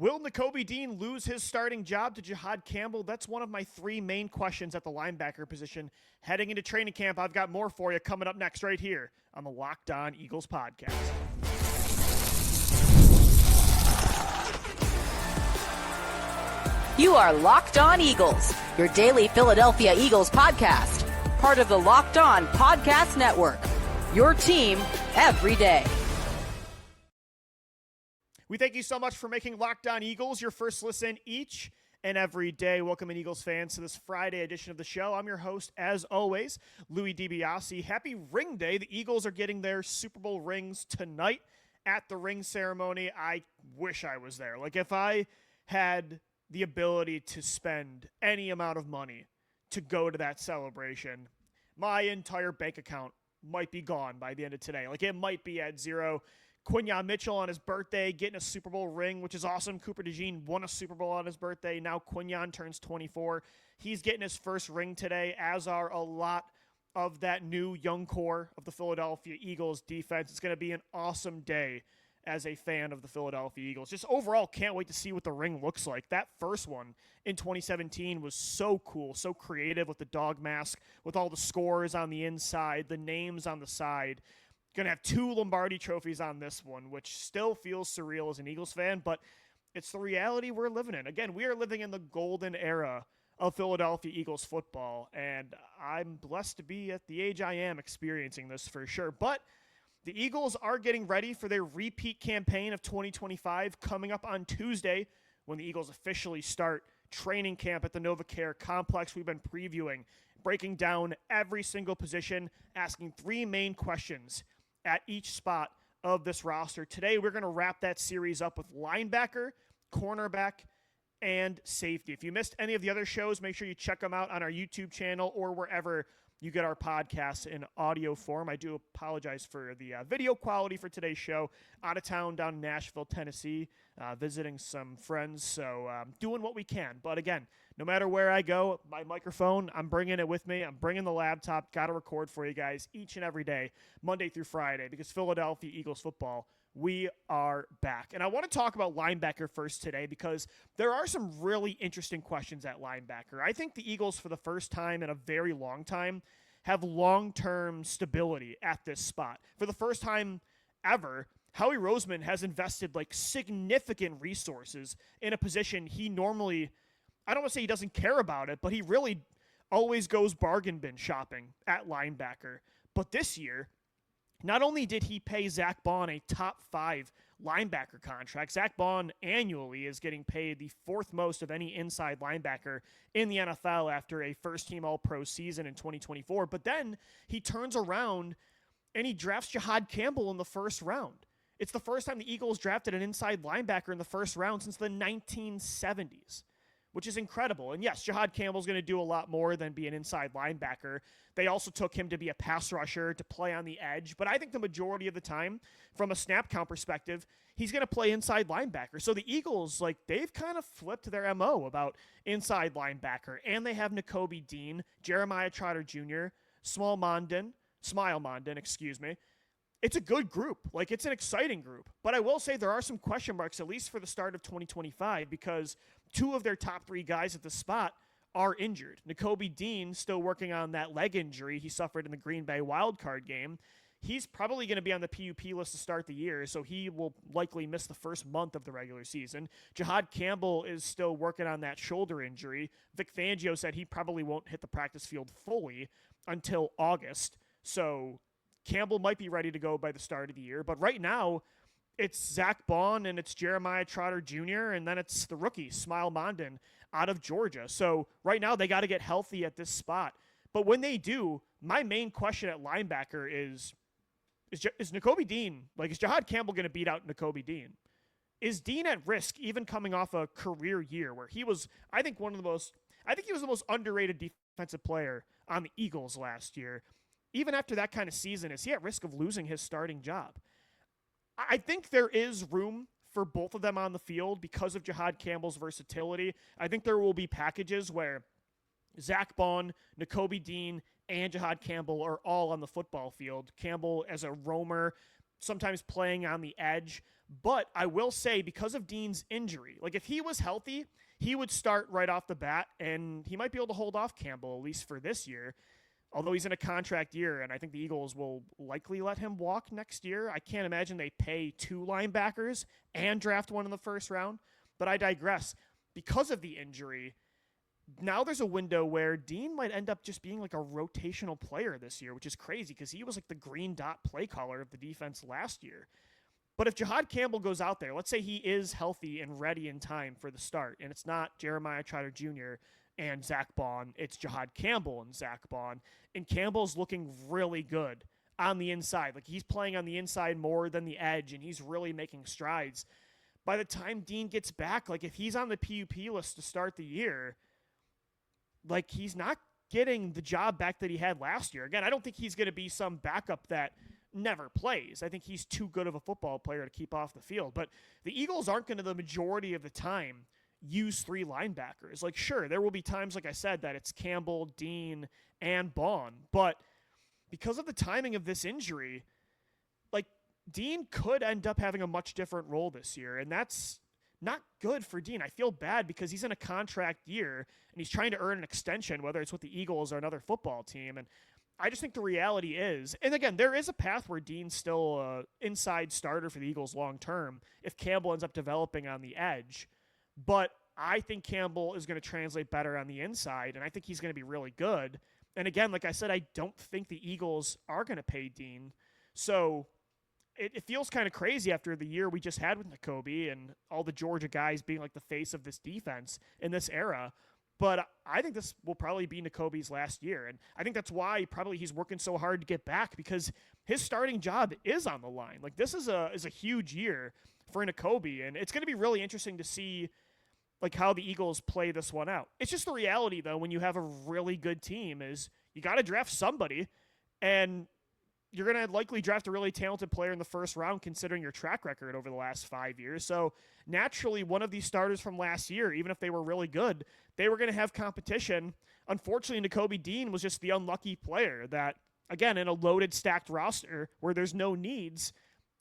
Will Nakobe Dean lose his starting job to Jihaad Campbell? That's one of my three main questions at the linebacker position. Heading into training camp, I've got more for you coming up next right here on the Locked On Eagles podcast. You are Locked On Eagles, your daily Philadelphia Eagles podcast. Part of the Locked On Podcast Network, your team every day. We thank you so much for making Locked On Eagles your first listen each and every day. Welcome in, Eagles fans, to this Friday edition of the show. I'm your host, as always, Louis DiBiase. Happy Ring Day. The Eagles are getting their Super Bowl rings tonight at the ring ceremony. I wish I was there. Like, if I had the ability to spend any amount of money to go to that celebration, my entire bank account might be gone by the end of today. Like, it might be at zero. Quinyon Mitchell on his birthday getting a Super Bowl ring, which is awesome. Cooper DeJean won a Super Bowl on his birthday. Now Quinyon turns 24. He's getting his first ring today, as are a lot of that new young core of the Philadelphia Eagles defense. It's going to be an awesome day as a fan of the Philadelphia Eagles. Just overall, can't wait to see what the ring looks like. That first one in 2017 was so cool, so creative with the dog mask, with all the scores on the inside, the names on the side. Going to have 2 Lombardi trophies on this one, which still feels surreal as an Eagles fan, but it's the reality we're living in. Again, we are living in the golden era of Philadelphia Eagles football, and I'm blessed to be at the age I am experiencing this for sure. But the Eagles are getting ready for their repeat campaign of 2025 coming up on Tuesday when the Eagles officially start training camp at the NovaCare complex. We've been previewing, breaking down every single position, asking 3 main questions at each spot of this roster. Today, we're going to wrap that series up with linebacker, cornerback, and safety. If you missed any of the other shows, make sure you check them out on our YouTube channel or wherever you get our podcasts in audio form. I do apologize for the video quality for today's show. Out of town down in Nashville, Tennessee, visiting some friends, so doing what we can. But again, no matter where I go, my microphone, I'm bringing it with me. I'm bringing the laptop, got to record for you guys each and every day, Monday through Friday, because Philadelphia Eagles football, we are back. And I want to talk about linebacker first today because there are some really interesting questions at linebacker. I think the Eagles, for the first time in a very long time, have long-term stability at this spot. For the first time ever, Howie Roseman has invested like significant resources in a position he normally, I don't want to say he doesn't care about it, but he really always goes bargain bin shopping at linebacker. But this year, not only did he pay Zack Baun a top 5 linebacker contract, Zack Baun annually is getting paid the 4th most of any inside linebacker in the NFL after a first-team All-Pro season in 2024. But then he turns around and he drafts Jihaad Campbell in the first round. It's the first time the Eagles drafted an inside linebacker in the first round since the 1970s, which is incredible. And yes, Jihaad Campbell's going to do a lot more than be an inside linebacker. They also took him to be a pass rusher, to play on the edge. But I think the majority of the time, from a snap count perspective, he's going to play inside linebacker. So the Eagles, like, they've kind of flipped their MO about inside linebacker. And they have Nakobe Dean, Jeremiah Trotter Jr., Smile Mondin, It's a good group. Like, it's an exciting group. But I will say there are some question marks, at least for the start of 2025, because 2 of their top 3 guys at the spot are injured. Nakobe Dean still working on that leg injury he suffered in the Green Bay wildcard game. He's probably going to be on the PUP list to start the year, so he will likely miss the first month of the regular season. Jihaad Campbell is still working on that shoulder injury. Vic Fangio said he probably won't hit the practice field fully until August. So Campbell might be ready to go by the start of the year. But right now, it's Zack Baun and it's Jeremiah Trotter Jr., and then it's the rookie, Smile Mondin, out of Georgia. So right now, they got to get healthy at this spot. But when they do, my main question at linebacker is Nakobe Dean, like, is Jihaad Campbell going to beat out Nakobe Dean? Is Dean at risk, even coming off a career year where he was, I think he was the most underrated defensive player on the Eagles last year. Even after that kind of season, is he at risk of losing his starting job? I think there is room for both of them on the field because of Jihaad Campbell's versatility. I think there will be packages where Zack Bond, Nakobe Dean, and Jihaad Campbell are all on the football field. Campbell as a roamer, sometimes playing on the edge. But I will say, because of Dean's injury, like if he was healthy, he would start right off the bat, and he might be able to hold off Campbell, at least for this year. Although he's in a contract year, and I think the Eagles will likely let him walk next year. I can't imagine they pay 2 linebackers and draft one in the first round. But I digress. Because of the injury, now there's a window where Dean might end up just being like a rotational player this year, which is crazy because he was like the green dot play caller of the defense last year. But if Jihaad Campbell goes out there, let's say he is healthy and ready in time for the start, and it's not Jeremiah Trotter Jr. and Zack Bond, it's Jihaad Campbell and Zack Bond, and Campbell's looking really good on the inside. Like he's playing on the inside more than the edge, and he's really making strides. By the time Dean gets back, like if he's on the PUP list to start the year, like he's not getting the job back that he had last year. Again, I don't think he's going to be some backup that never plays. I think he's too good of a football player to keep off the field. But the Eagles aren't going to, the majority of the time, use 3 linebackers. Like, sure, there will be times, like I said, that it's Campbell, Dean, and Bond. But because of the timing of this injury, like, Dean could end up having a much different role this year, and that's not good for Dean. I feel bad because he's in a contract year, and he's trying to earn an extension, whether it's with the Eagles or another football team, and I just think the reality is, and again, there is a path where Dean's still an inside starter for the Eagles long term if Campbell ends up developing on the edge. But I think Campbell is going to translate better on the inside, and I think he's going to be really good. And again, like I said, I don't think the Eagles are going to pay Dean. So it feels kind of crazy after the year we just had with Nakobe and all the Georgia guys being like the face of this defense in this era. But I think this will probably be Nakobe's last year. And I think that's why probably he's working so hard to get back, because his starting job is on the line. Like this is a huge year for Nakobe. And it's going to be really interesting to see like how the Eagles play this one out. It's just the reality though, when you have a really good team, is you got to draft somebody, and you're going to likely draft a really talented player in the first round considering your track record over the last 5 years. So naturally, one of these starters from last year, even if they were really good, they were going to have competition. Unfortunately, Nakobe Dean was just the unlucky player that, again, in a loaded, stacked roster where there's no needs,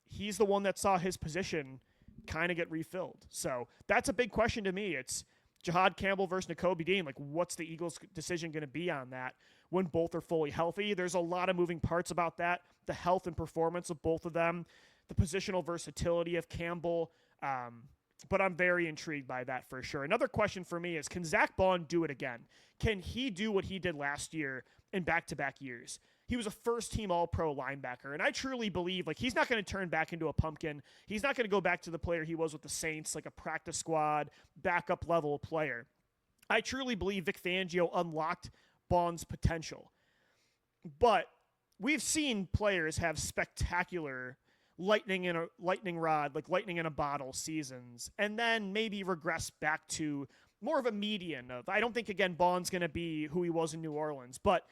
he's the one that saw his position kind of get refilled. So that's a big question to me. It's Jihaad Campbell versus Nakobe Dean. Like, what's the Eagles' decision going to be on that when both are fully healthy? There's a lot of moving parts about that. The health and performance of both of them, the positional versatility of Campbell. But I'm very intrigued by that for sure. Another question for me is, can Zack Bond do it again? Can he do what he did last year in back-to-back years? He was a first-team All-Pro linebacker, and I truly believe like he's not going to turn back into a pumpkin. He's not going to go back to the player he was with the Saints, like a practice squad, backup-level player. I truly believe Vic Fangio unlocked Bond's potential. But we've seen players have spectacular lightning in a bottle seasons, and then maybe regress back to more of a median of, I don't think, again, Bond's going to be who he was in New Orleans, but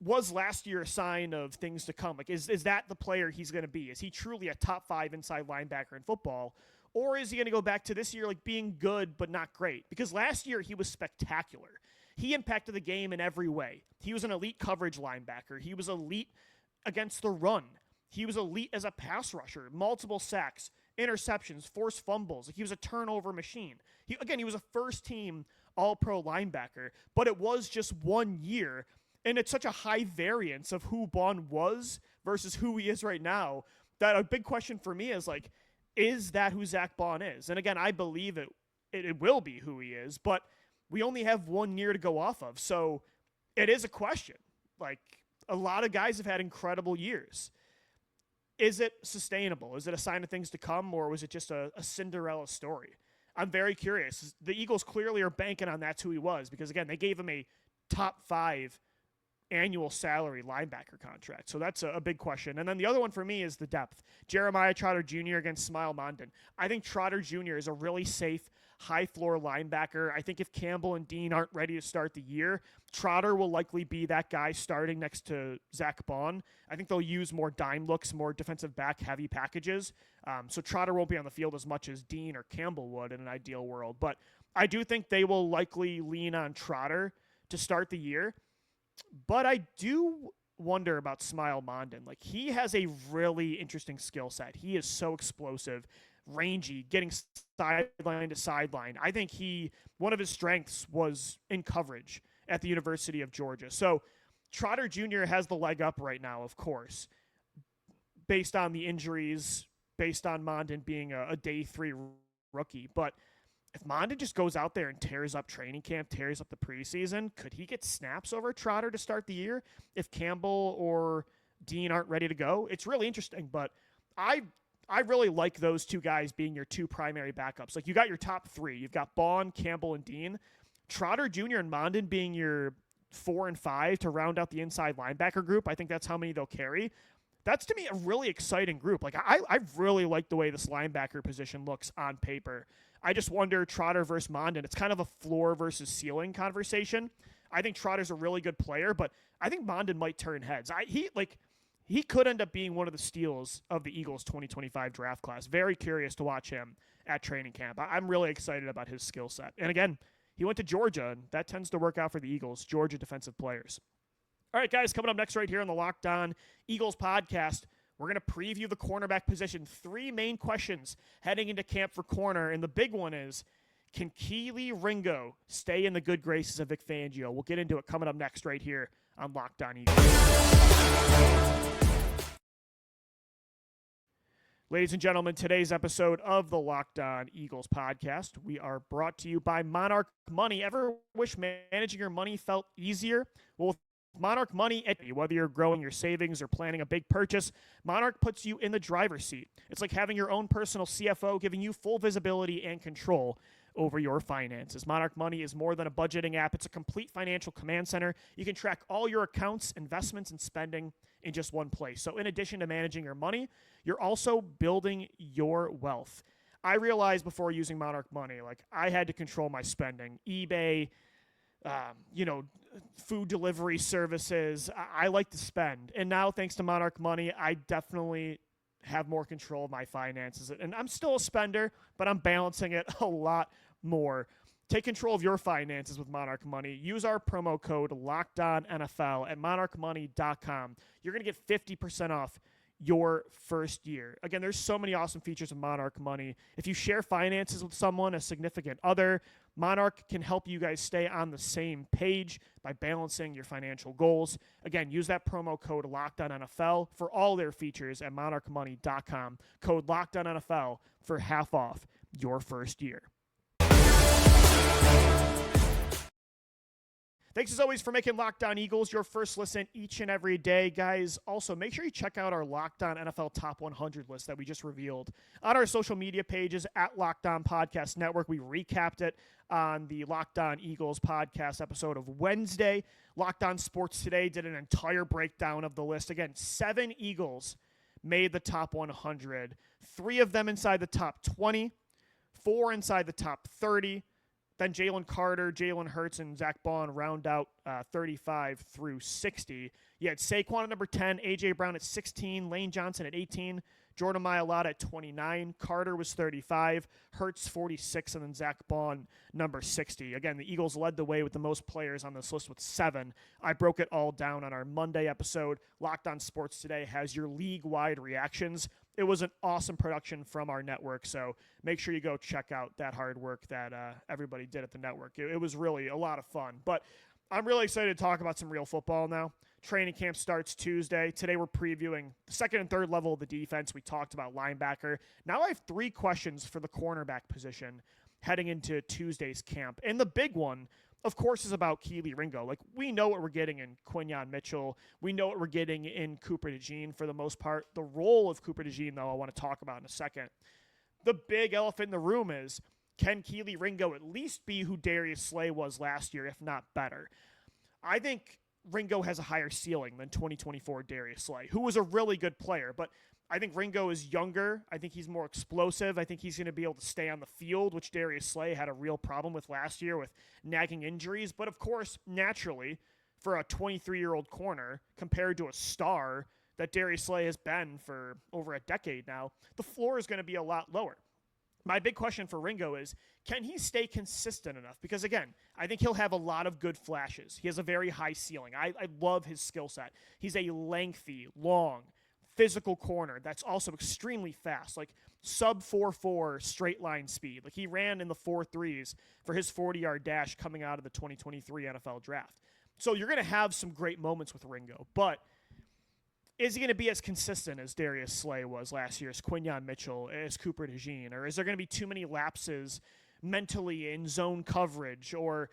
was last year a sign of things to come? Like, is that the player he's going to be? Is he truly a top 5 inside linebacker in football? Or is he going to go back to this year like being good but not great? Because last year he was spectacular. He impacted the game in every way. He was an elite coverage linebacker. He was elite against the run. He was elite as a pass rusher, multiple sacks, interceptions, forced fumbles. Like, he was a turnover machine. He was a first-team All-Pro linebacker, but it was just 1 year, and it's such a high variance of who Bond was versus who he is right now that a big question for me is, like, is that who Zack Bond is? And again, I believe it will be who he is, but we only have 1 year to go off of, so it is a question. Like, a lot of guys have had incredible years. Is it sustainable? Is it a sign of things to come, or was it just a Cinderella story? I'm very curious. The Eagles clearly are banking on that's who he was, because, again, they gave him a top 5 annual salary linebacker contract. So that's a big question. And then the other one for me is the depth. Jeremiah Trotter Jr. against Smile Mondon. I think Trotter Jr. is a really safe, high-floor linebacker. I think if Campbell and Dean aren't ready to start the year, Trotter will likely be that guy starting next to Zack Bond. I think they'll use more dime looks, more defensive back-heavy packages. So Trotter won't be on the field as much as Dean or Campbell would in an ideal world. But I do think they will likely lean on Trotter to start the year. But I do wonder about Smile Mondin. Like, he has a really interesting skill set. He is so explosive, rangy, getting sideline to sideline. I think one of his strengths was in coverage at the University of Georgia. So Trotter Jr. has the leg up right now, of course, based on the injuries, based on Mondin being a day 3 rookie. But if Mondin just goes out there and tears up training camp, tears up the preseason, could he get snaps over Trotter to start the year if Campbell or Dean aren't ready to go? It's really interesting, but I really like those two guys being your 2 primary backups. Like, you got your top 3. You've got Bond, Campbell, and Dean. Trotter Jr. and Mondin being your 4 and 5 to round out the inside linebacker group. I think that's how many they'll carry. That's, to me, a really exciting group. Like, I really like the way this linebacker position looks on paper. I just wonder, Trotter versus Mondin, it's kind of a floor versus ceiling conversation. I think Trotter's a really good player, but I think Mondin might turn heads. He could end up being one of the steals of the Eagles 2025 draft class. Very curious to watch him at training camp. I'm really excited about his skill set. And again, he went to Georgia, and that tends to work out for the Eagles, Georgia defensive players. All right, guys, coming up next right here on the Locked On Eagles podcast, we're going to preview the cornerback position. 3 main questions heading into camp for corner, and the big one is, can Kelee Ringo stay in the good graces of Vic Fangio? We'll get into it coming up next right here on Locked On Eagles. Ladies and gentlemen, today's episode of the Locked On Eagles podcast, we are brought to you by Monarch Money. Ever wish managing your money felt easier? Well, with Monarch Money, whether you're growing your savings or planning a big purchase, Monarch puts you in the driver's seat. It's like having your own personal CFO, giving you full visibility and control over your finances. Monarch Money is more than a budgeting app. It's a complete financial command center. You can track all your accounts, investments, and spending in just one place. So in addition to managing your money, you're also building your wealth. I realized before using Monarch Money, like, I had to control my spending. eBay, food delivery services. I like to spend. And now, thanks to Monarch Money, I definitely have more control of my finances. And I'm still a spender, but I'm balancing it a lot more. Take control of your finances with Monarch Money. Use our promo code LOCKEDONNFL at monarchmoney.com. You're going to get 50% off your first year. Again, there's so many awesome features of Monarch Money. If you share finances with someone, a significant other, Monarch can help you guys stay on the same page by balancing your financial goals. Again, use that promo code LOCKEDONNFL for all their features at monarchmoney.com. Code LOCKEDONNFL for half off your first year. Thanks as always for making Locked On Eagles your first listen each and every day, guys. Also, make sure you check out our Locked On NFL Top 100 list that we just revealed on our social media pages at Locked On Podcast Network. We recapped it on the Locked On Eagles podcast episode of Wednesday. Locked On Sports Today did an entire breakdown of the list. Again, 7 Eagles made the top 100, 3 of them inside the top 20, 4 inside the top 30. Then Jalen Carter, Jalen Hurts, and Zack Baun round out 35 through 60. You had Saquon at number 10, A.J. Brown at 16, Lane Johnson at 18, Jordan Mailata at 29, Carter was 35, Hurts 46, and then Zack Baun number 60. Again, the Eagles led the way with the most players on this list with 7. I broke it all down on our Monday episode. Locked On Sports Today has your league-wide reactions. It was an awesome production from our network, so make sure you go check out that hard work that everybody did at the network. It was really a lot of fun. But I'm really excited to talk about some real football now. Training camp starts Tuesday. Today we're previewing the second and third level of the defense. We talked about linebacker. Now I have 3 questions for the cornerback position heading into Tuesday's camp. And the big one, of course, is about Kelee Ringo. Like, we know what we're getting in Quinyon Mitchell. We know what we're getting in Cooper DeJean for the most part. The role of Cooper DeJean, though, I want to talk about in a second. The big elephant in the room is, can Kelee Ringo at least be who Darius Slay was last year, if not better? I think Ringo has a higher ceiling than 2024 Darius Slay, who was a really good player, but I think Ringo is younger. I think he's more explosive. I think he's going to be able to stay on the field, which Darius Slay had a real problem with last year with nagging injuries. But, of course, naturally, for a 23-year-old corner compared to a star that Darius Slay has been for over a decade now, the floor is going to be a lot lower. My big question for Ringo is, can he stay consistent enough? Because, again, I think he'll have a lot of good flashes. He has a very high ceiling. I love his skill set. He's a lengthy, long, physical corner that's also extremely fast, like sub 4.4 straight line speed. Like he ran in the 4.3s for his 40-yard dash coming out of the 2023 NFL draft. So you're going to have some great moments with Ringo, but is he going to be as consistent as Darius Slay was last year, as Quinyon Mitchell, as Cooper DeJean, or is there going to be too many lapses mentally in zone coverage, or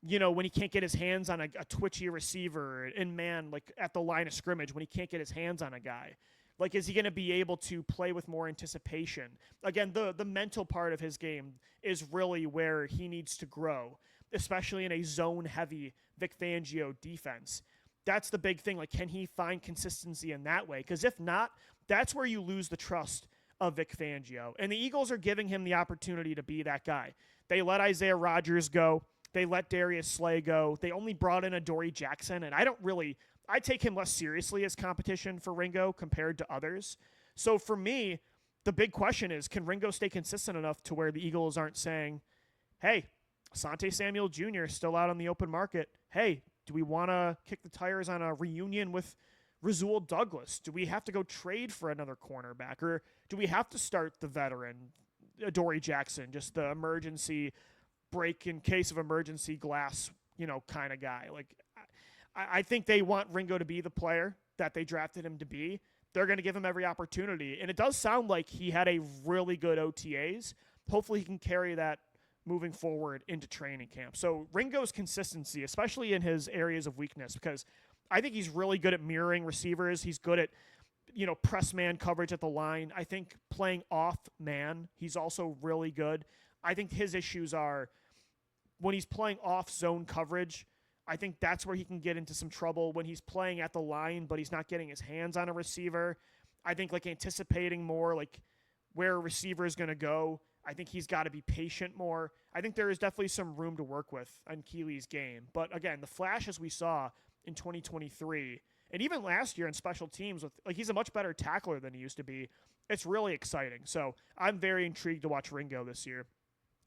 when he can't get his hands on a twitchy receiver in man, like at the line of scrimmage, when he can't get his hands on a guy? Like, is he going to be able to play with more anticipation? Again, the mental part of his game is really where he needs to grow, especially in a zone-heavy Vic Fangio defense. That's the big thing. Like, can he find consistency in that way? Because if not, that's where you lose the trust of Vic Fangio. And the Eagles are giving him the opportunity to be that guy. They let Isaiah Rodgers go. They let Darius Slay go. They only brought in Adoree Jackson, and I take him less seriously as competition for Ringo compared to others. So for me, the big question is, can Ringo stay consistent enough to where the Eagles aren't saying, hey, Asante Samuel Jr. is still out on the open market. Hey, do we want to kick the tires on a reunion with Rasul Douglas? Do we have to go trade for another cornerback? Or do we have to start the veteran, Adoree Jackson, just the emergency break in case of emergency glass, kind of guy? Like, I think they want Ringo to be the player that they drafted him to be. They're going to give him every opportunity. And it does sound like he had a really good OTAs. Hopefully he can carry that moving forward into training camp. So Ringo's consistency, especially in his areas of weakness, because I think he's really good at mirroring receivers. He's good at, press man coverage at the line. I think playing off man, he's also really good. I think his issues are when he's playing off zone coverage. I think that's where he can get into some trouble when he's playing at the line, but he's not getting his hands on a receiver. I think like anticipating more like where a receiver is going to go. I think he's got to be patient more. I think there is definitely some room to work with on Keely's game. But again, the flashes we saw in 2023 and even last year in special teams, he's a much better tackler than he used to be. It's really exciting. So I'm very intrigued to watch Ringo this year.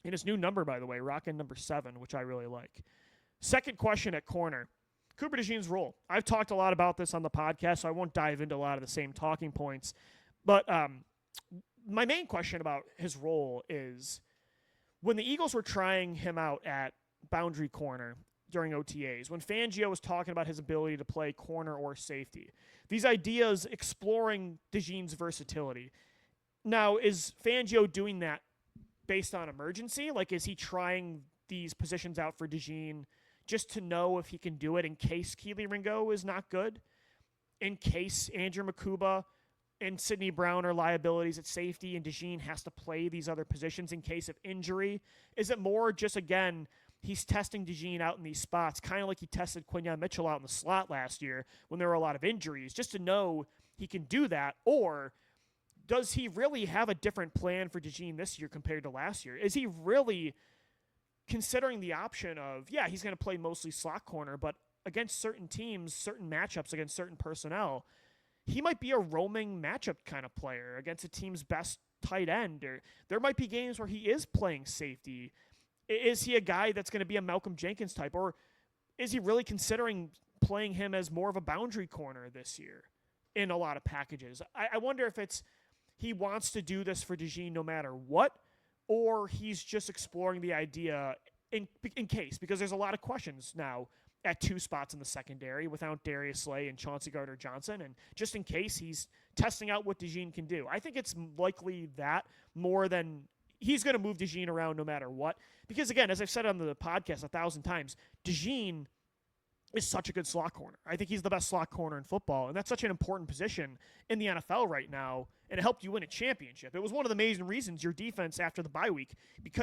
And his new number, by the way, rocking number 7, which I really like. Second question at corner, Cooper DeJean's role. I've talked a lot about this on the podcast, so I won't dive into a lot of the same talking points. But my main question about his role is when the Eagles were trying him out at boundary corner during OTAs, when Fangio was talking about his ability to play corner or safety, these ideas exploring DeJean's versatility. Now, is Fangio doing that based on emergency? Like, is he trying these positions out for DeJean just to know if he can do it in case Kelee Ringo is not good, in case Andrew Mukuba and Sidney Brown are liabilities at safety and DeJean has to play these other positions in case of injury? Is it more just, again, he's testing DeJean out in these spots, kind of like he tested Quinyon Mitchell out in the slot last year when there were a lot of injuries, just to know he can do that? Or does he really have a different plan for DeJean this year compared to last year? Is he really considering the option of, yeah, he's going to play mostly slot corner, but against certain teams, certain matchups, against certain personnel, he might be a roaming matchup kind of player against a team's best tight end? Or there might be games where he is playing safety. Is he a guy that's going to be a Malcolm Jenkins type? Or is he really considering playing him as more of a boundary corner this year in a lot of packages? I wonder if it's he wants to do this for DeJean no matter what, or he's just exploring the idea in case, because there's a lot of questions now at 2 spots in the secondary without Darius Slay and Chauncey Gardner-Johnson, and just in case he's testing out what DeJean can do. I think it's likely that more than he's going to move DeJean around no matter what, because again, as I've said on the podcast 1,000 times, DeJean is such a good slot corner. I think he's the best slot corner in football, and that's such an important position in the NFL right now, and it helped you win a championship. It was one of the amazing reasons your defense after the bye week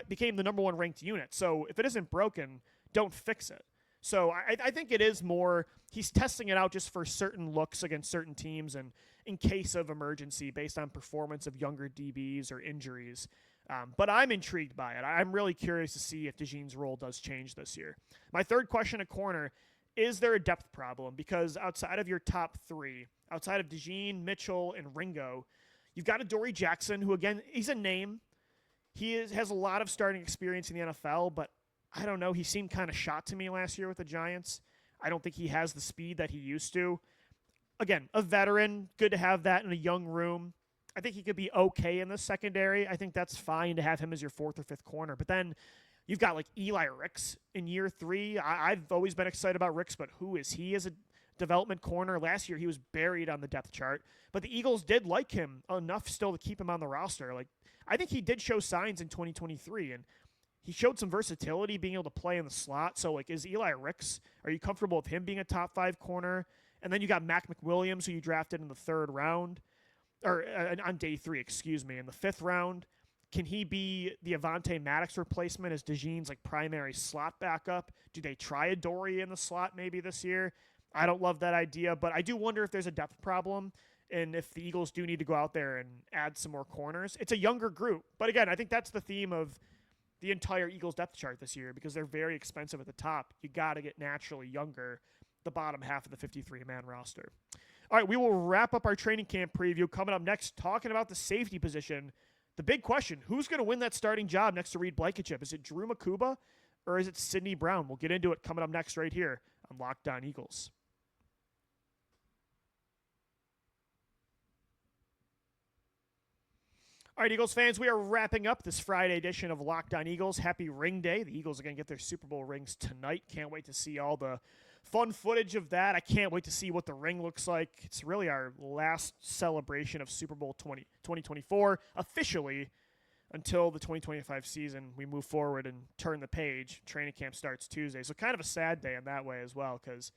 became the number 1 ranked unit. So if it isn't broken, don't fix it. So I think it is more he's testing it out just for certain looks against certain teams and in case of emergency based on performance of younger DBs or injuries. But I'm intrigued by it. I'm really curious to see if DeJean's role does change this year. My third question at corner, is there a depth problem? Because outside of your top 3, outside of DeJean, Mitchell, and Ringo, you've got Adoree Jackson, who, again, he's a name. has a lot of starting experience in the NFL, but I don't know. He seemed kind of shot to me last year with the Giants. I don't think he has the speed that he used to. Again, a veteran, good to have that in a young room. I think he could be okay in the secondary. I think that's fine to have him as your fourth or fifth corner. But then you've got like Eli Ricks in year 3. I've always been excited about Ricks, but who is he as a development corner? Last year he was buried on the depth chart, but the Eagles did like him enough still to keep him on the roster. Like, I think he did show signs in 2023, and he showed some versatility being able to play in the slot. So, like, is Eli Ricks, are you comfortable with him being a top 5 corner? And then you got Mac McWilliams, who you drafted in the 3rd round, or on day 3, excuse me, in the 5th round. Can he be the Avonte Maddox replacement as DeJean's like primary slot backup? Do they try a Dory in the slot maybe this year? I don't love that idea, but I do wonder if there's a depth problem and if the Eagles do need to go out there and add some more corners. It's a younger group, but again, I think that's the theme of the entire Eagles depth chart this year because they're very expensive at the top. You got to get naturally younger, the bottom half of the 53-man roster. All right, we will wrap up our training camp preview. Coming up next, talking about the safety position. The big question, who's going to win that starting job next to Reed Blankenship? Is it Drew Mukuba or is it Sidney Brown? We'll get into it coming up next right here on Locked On Eagles. All right, Eagles fans, we are wrapping up this Friday edition of Locked On Eagles. Happy Ring Day. The Eagles are going to get their Super Bowl rings tonight. Can't wait to see all the fun footage of that. I can't wait to see what the ring looks like. It's really our last celebration of Super Bowl 2024 officially until the 2025 season. We move forward and turn the page. Training camp starts Tuesday. So kind of a sad day in that way as well because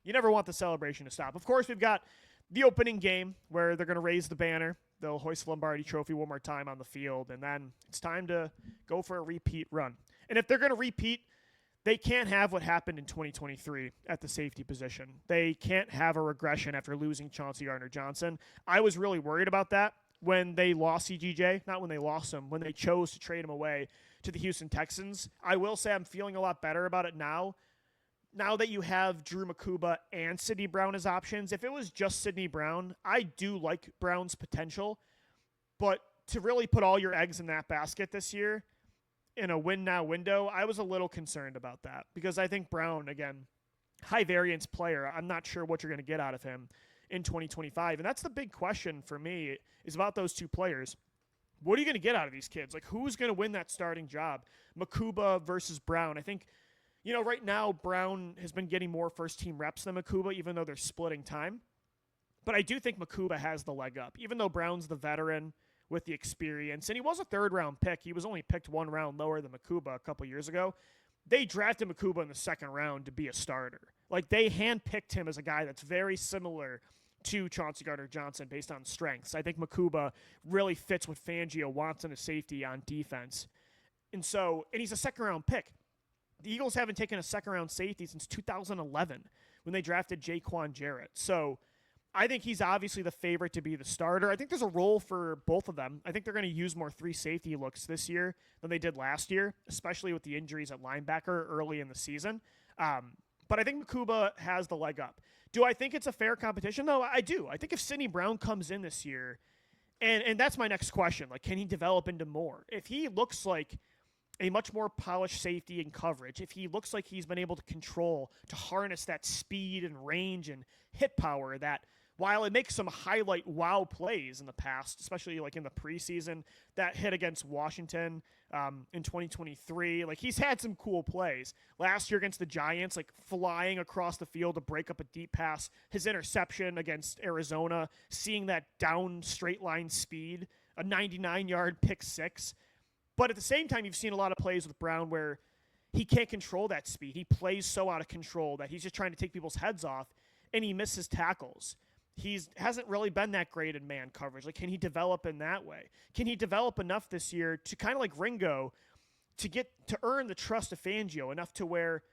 you never want the celebration to stop. Of course, we've got the opening game where they're going to raise the banner. They'll hoist the Lombardi Trophy one more time on the field, and then it's time to go for a repeat run. And if they're going to repeat, they can't have what happened in 2023 at the safety position. They can't have a regression after losing Chauncey Gardner-Johnson. I was really worried about that when they lost CGJ, not when they lost him, when they chose to trade him away to the Houston Texans. I will say I'm feeling a lot better about it now. Now that you have Drew Mukuba and Sidney Brown as options, if it was just Sidney Brown, I do like Brown's potential. But to really put all your eggs in that basket this year in a win-now window, I was a little concerned about that. Because I think Brown, again, high-variance player, I'm not sure what you're going to get out of him in 2025. And that's the big question for me is about those two players. What are you going to get out of these kids? Like, who's going to win that starting job? Mukuba versus Brown. I think, you know, right now, Brown has been getting more first-team reps than Mukuba, even though they're splitting time. But I do think Mukuba has the leg up, even though Brown's the veteran with the experience. And he was a third-round pick. He was only picked 1 round lower than Mukuba a couple years ago. They drafted Mukuba in the 2nd round to be a starter. Like, they handpicked him as a guy that's very similar to Chauncey Gardner-Johnson based on strengths. I think Mukuba really fits what Fangio wants in a safety on defense. And he's a 2nd-round pick. The Eagles haven't taken a 2nd-round safety since 2011 when they drafted Jaquan Jarrett. So I think he's obviously the favorite to be the starter. I think there's a role for both of them. I think they're going to use more 3 safety looks this year than they did last year, especially with the injuries at linebacker early in the season. But I think Mukuba has the leg up. Do I think it's a fair competition? No, I do. I think if Sidney Brown comes in this year, and that's my next question, like, can he develop into more? If he looks like a much more polished safety and coverage, if he looks like he's been able to harness that speed and range and hit power that, while it makes some highlight wow plays in the past, especially like in the preseason, that hit against Washington in 2023, like he's had some cool plays. Last year against the Giants, like flying across the field to break up a deep pass, his interception against Arizona, seeing that down straight line speed, a 99-yard pick 6. But at the same time, you've seen a lot of plays with Brown where he can't control that speed. He plays so out of control that he's just trying to take people's heads off, and he misses tackles. He hasn't really been that great in man coverage. Like, can he develop in that way? Can he develop enough this year to kind of like Ringo to earn the trust of Fangio enough to where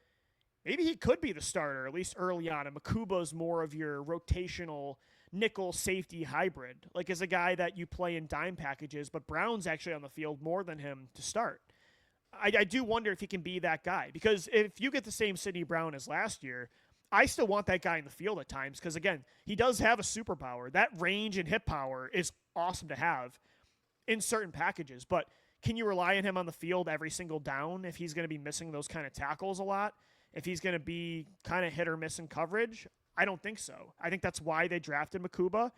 maybe he could be the starter, at least early on, and Makuba's more of your rotational nickel safety hybrid, like as a guy that you play in dime packages, but Brown's actually on the field more than him to start. I do wonder if he can be that guy, because if you get the same Sidney Brown as last year, I still want that guy in the field at times, because again, he does have a superpower. That range and hit power is awesome to have in certain packages, but can you rely on him on the field every single down if he's going to be missing those kind of tackles a lot? If he's going to be kind of hit or miss in coverage? I don't think so. I think that's why they drafted Mukuba.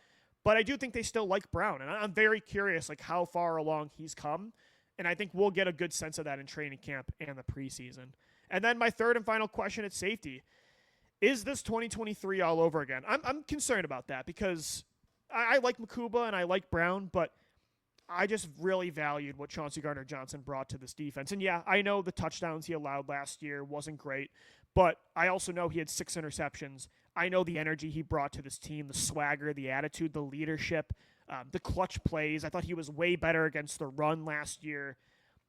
But I do think they still like Brown. And I'm very curious like how far along he's come. And I think we'll get a good sense of that in training camp and the preseason. And then my third and final question at safety. Is this 2023 all over again? I'm concerned about that because I like Mukuba and I like Brown, but I just really valued what Chauncey Gardner-Johnson brought to this defense. And yeah, I know the touchdowns he allowed last year wasn't great, but I also know he had 6 interceptions. I know the energy he brought to this team, the swagger, the attitude, the leadership, the clutch plays. I thought he was way better against the run last year.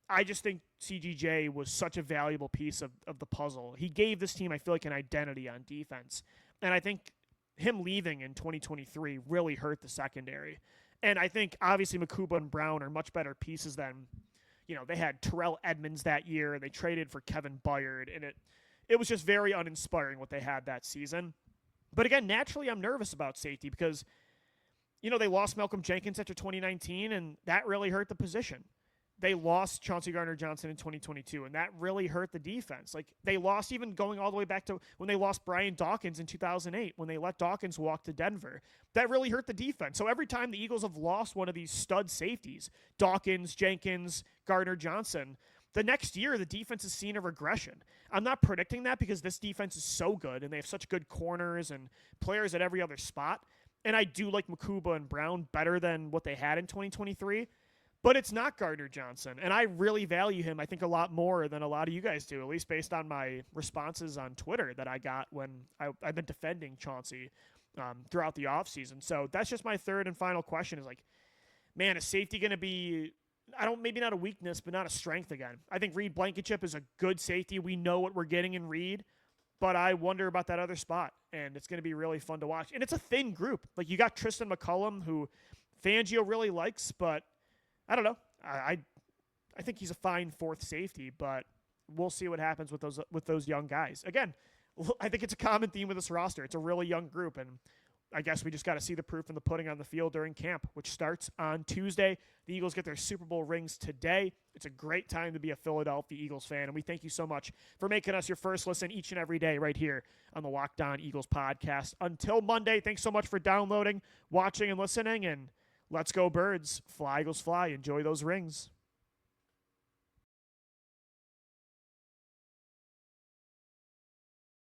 I just think CGJ was such a valuable piece of the puzzle. He gave this team, I feel like, an identity on defense. And I think him leaving in 2023 really hurt the secondary. And I think, obviously, Mukuba and Brown are much better pieces than, they had Terrell Edmonds that year, and they traded for Kevin Byard, and it was just very uninspiring what they had that season. But again, naturally, I'm nervous about safety because, they lost Malcolm Jenkins after 2019, and that really hurt the position. They lost Chauncey Gardner-Johnson in 2022, and that really hurt the defense. Like, they lost even going all the way back to when they lost Brian Dawkins in 2008, when they let Dawkins walk to Denver. That really hurt the defense. So every time the Eagles have lost one of these stud safeties, Dawkins, Jenkins, Gardner-Johnson, the next year the defense has seen a regression. I'm not predicting that because this defense is so good, and they have such good corners and players at every other spot. And I do like Mukuba and Brown better than what they had in 2023. But it's not Gardner-Johnson, and I really value him, I think, a lot more than a lot of you guys do, at least based on my responses on Twitter that I got when I've been defending Chauncey throughout the offseason. So that's just my third and final question is, like, man, is safety going to be, maybe not a weakness, but not a strength again? I think Reed Blankenship is a good safety. We know what we're getting in Reed, but I wonder about that other spot, and it's going to be really fun to watch. And it's a thin group. Like, you got Tristan McCullum, who Fangio really likes, but I don't know. I think he's a fine fourth safety, but we'll see what happens with those young guys. Again, I think it's a common theme with this roster. It's a really young group, and I guess we just got to see the proof in the pudding on the field during camp, which starts on Tuesday. The Eagles get their Super Bowl rings today. It's a great time to be a Philadelphia Eagles fan, and we thank you so much for making us your first listen each and every day right here on the Locked On Eagles podcast. Until Monday, thanks so much for downloading, watching, and listening, and let's go Birds. Fly, Eagles, fly. Enjoy those rings.